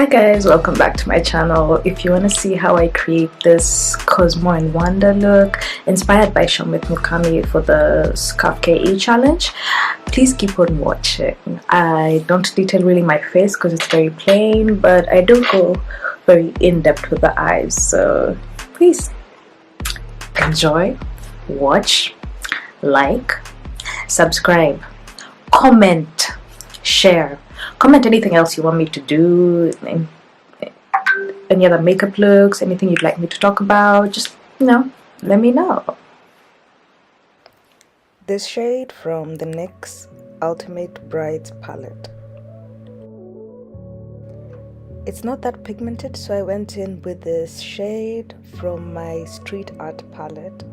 Hi guys, welcome back to my channel. If you want to see how I create this Cosmo and Wonder look inspired by Shomit Mukami for the Scarf KE challenge, please keep on watching. I don't detail really my face because it's very plain, but I do go very in-depth with the eyes, so please enjoy, watch, like, subscribe, comment, share. Comment anything else you want me to do, any other makeup looks, anything you'd like me to talk about, just, let me know. This shade from the NYX Ultimate Brights palette. It's not that pigmented, so I went in with this shade from my Street Art palette.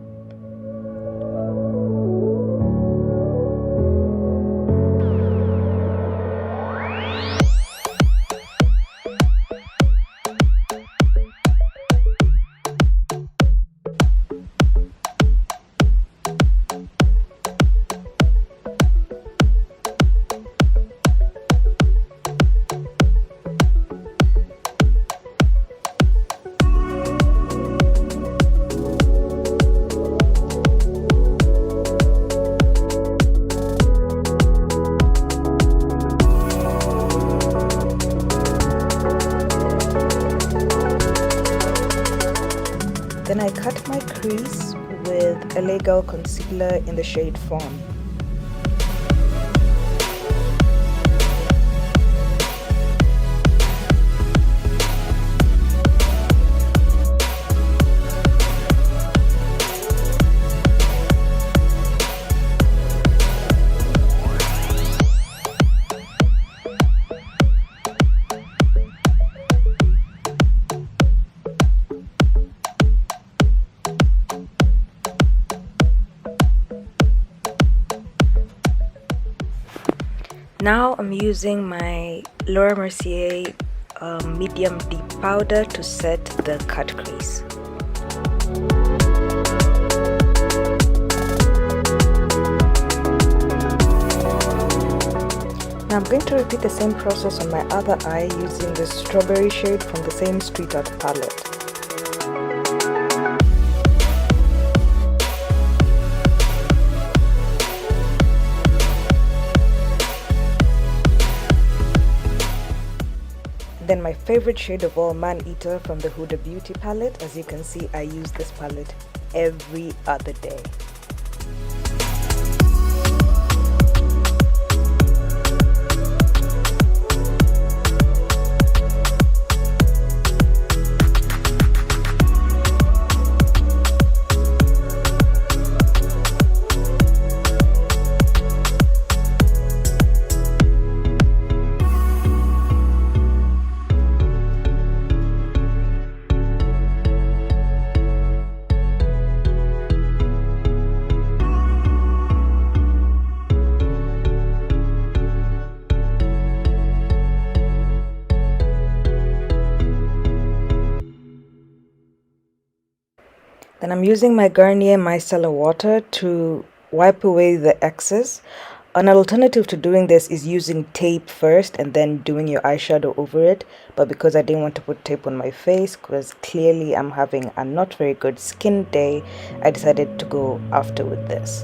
Then I cut my crease with LA Girl concealer in the shade Fawn. Now I'm using my Laura Mercier medium deep powder to set the cut crease. Now I'm going to repeat the same process on my other eye using the strawberry shade from the same Street Art palette. Then my favorite shade of all, Man Eater from the Huda Beauty palette. As you can see, I use this palette every other day. Then I'm using my Garnier Micellar water to wipe away the excess. An alternative to doing this is using tape first and then doing your eyeshadow over it. But because I didn't want to put tape on my face, because clearly I'm having a not very good skin day, I decided to go after with this.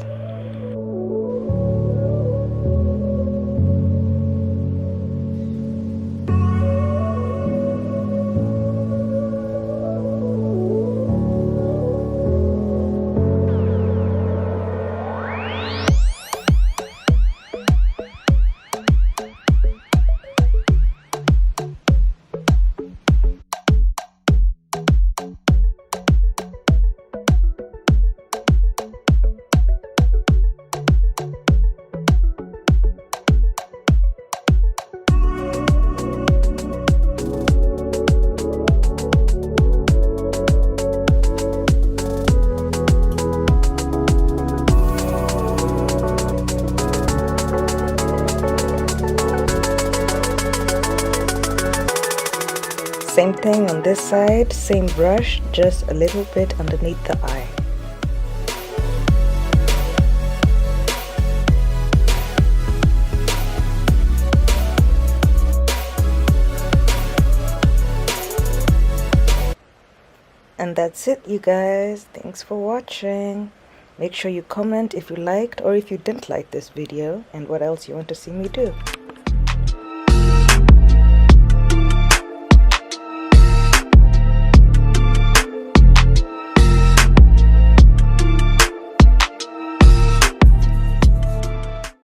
Same thing on this side, same brush, just a little bit underneath the eye. And that's it, you guys. Thanks for watching. Make sure you comment if you liked or if you didn't like this video and what else you want to see me do.